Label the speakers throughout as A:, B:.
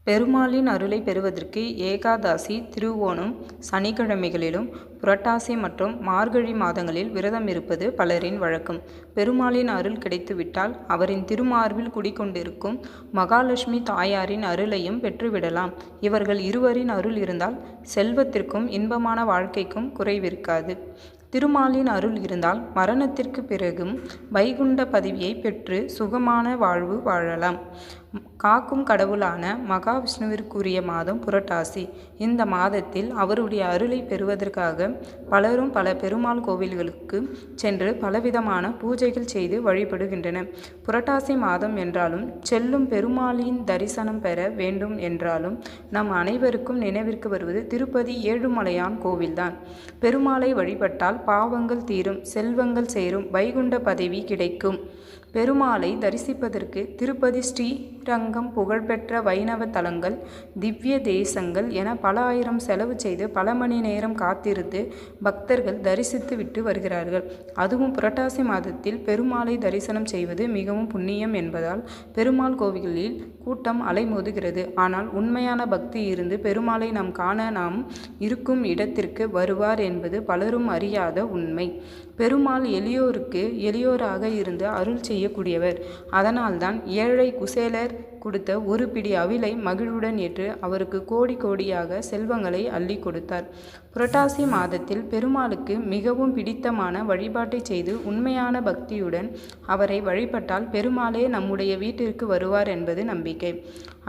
A: பெருமாளின் அருளை பெறுவதற்கு ஏகாதசி, திருவோணம் சனிக்கிழமைகளிலும், புரட்டாசி மற்றும் மார்கழி மாதங்களில் விரதம் இருப்பது பலரின் வழக்கம். பெருமாளின் அருள் கிடைத்துவிட்டால் அவரின் திருமார்பில் குடிகொண்டிருக்கும் மகாலட்சுமி தாயாரின் அருளையும் பெற்றுவிடலாம். இவர்கள் இருவரின் அருள் இருந்தால் செல்வத்திற்கும் இன்பமான வாழ்க்கைக்கும் குறைவிருக்காது. திருமாலின் அருள் இருந்தால் மரணத்திற்கு பிறகும் வைகுண்ட பதவியை பெற்று சுகமான வாழ்வு வாழலாம். காக்கும் கடவுளான மகாவிஷ்ணுவிற்குரிய மாதம் புரட்டாசி. இந்த மாதத்தில் அவருடைய அருளை பெறுவதற்காக பலரும் பல பெருமாள் கோவில்களுக்கு சென்று பலவிதமான பூஜைகள் செய்து வழிபடுகின்றனர். புரட்டாசி மாதம் என்றாலும், செல்லும் பெருமாளின் தரிசனம் பெற வேண்டும் என்றாலும் நம் அனைவருக்கும் நினைவிற்கு வருவது திருப்பதி ஏழுமலையான் கோவில்தான். பெருமாளை வழிபட்டால் பாவங்கள் தீரும், செல்வங்கள் சேரும், வைகுண்ட பதவி கிடைக்கும். பெருமாளை தரிசிப்பதற்கு திருப்பதி, ஸ்ரீரங்கம் புகழ்பெற்ற வைணவ தலங்கள், திவ்ய தேசங்கள் என பல ஆயிரம் செலவு செய்து பல மணி நேரம் காத்திருந்து பக்தர்கள் தரிசித்து விட்டு வருகிறார்கள். அதுவும் புரட்டாசி மாதத்தில் பெருமாளை தரிசனம் செய்வது மிகவும் புண்ணியம் என்பதால் பெருமாள் கோவில்களில் கூட்டம் அலைமோதுகிறது. ஆனால் உண்மையான பக்தி இருந்து பெருமாளை நாம் காண நாம் இருக்கும் இடத்திற்கு வருவார் என்பது பலரும் அறியாத உண்மை. பெருமாள் எளியோருக்கு எளியோராக இருந்து அருள் செய்யக்கூடியவர். அதனால்தான் ஏழை குசேலர் கொடுத்த ஒரு பிடி அவிலை மகிழ்வுடன் ஏற்று அவருக்கு கோடி கோடியாக செல்வங்களை அள்ளி கொடுத்தார். புரட்டாசி மாதத்தில் பெருமாளுக்கு மிகவும் பிடித்தமான வழிபாட்டை செய்து உண்மையான பக்தியுடன் அவரை வழிபட்டால் பெருமாளே நம்முடைய வீட்டிற்கு வருவார் என்பது நம்பிக்கை.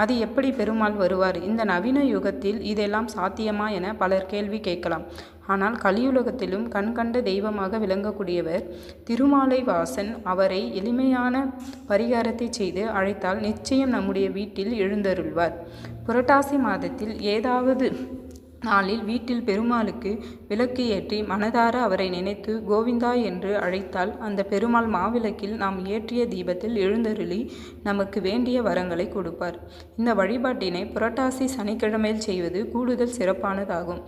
A: அது எப்படி பெருமாள் வருவார்? இந்த நவீன யுகத்தில் இதெல்லாம் சாத்தியமா என பலர் கேள்வி கேட்கலாம். ஆனால் கலியுலகத்திலும் கண்கண்ட தெய்வமாக விளங்கக்கூடியவர் திருமாலை வாசன். அவரை எளிமையான பரிகாரத்தை செய்து அழைத்தால் நிச்சயம் நம்முடைய வீட்டில் எழுந்தருள்வார். புரட்டாசி மாதத்தில் ஏதாவது நாளில் வீட்டில் பெருமாளுக்கு விளக்கு ஏற்றி மனதார அவரை நினைத்து கோவிந்தா என்று அழைத்தால் அந்த பெருமாள் மாவிளக்கில் நாம் ஏற்றிய தீபத்தில் எழுந்தருளி நமக்கு வேண்டிய வரங்களை கொடுப்பார். இந்த வழிபாட்டினை புரட்டாசி சனிக்கிழமையில் செய்வது கூடுதல் சிறப்பானதாகும்.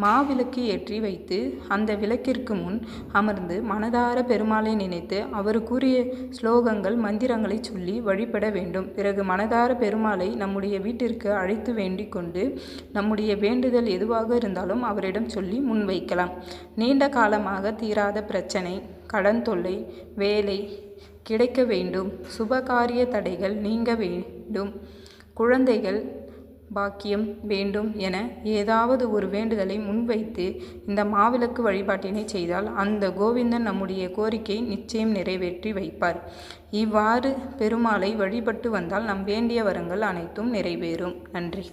A: மாவிளக்கு ஏற்றி வைத்து அந்த விளக்கிற்கு முன் அமர்ந்து மனதார பெருமாளை நினைத்து அவருக்குரிய ஸ்லோகங்கள், மந்திரங்களை சொல்லி வழிபட வேண்டும். பிறகு மனதார பெருமாளை நம்முடைய வீட்டிற்கு அழைத்து வேண்டிக் கொண்டு நம்முடைய வேண்டுதல் எதுவாக இருந்தாலும் அவரிடம் சொல்லி முன்வைக்கலாம். நீண்ட காலமாக தீராத பிரச்சனை, கடன் தொல்லை, வேலை கிடைக்க வேண்டும், சுபகாரிய தடைகள் நீங்க வேண்டும், குழந்தைகள் பாக்கியம் வேண்டும் என ஏதாவது ஒரு வேண்டுதலை முன்வைத்து இந்த மாவிளக்கு வழிபாட்டினை செய்தால் அந்த கோவிந்தன் நம்முடைய கோரிக்கையை நிச்சயம் நிறைவேற்றி வைப்பார். இவ்வாறு பெருமாளை வழிபட்டு வந்தால் நம் வேண்டிய வரங்கள் அனைத்தும் நிறைவேறும். நன்றி.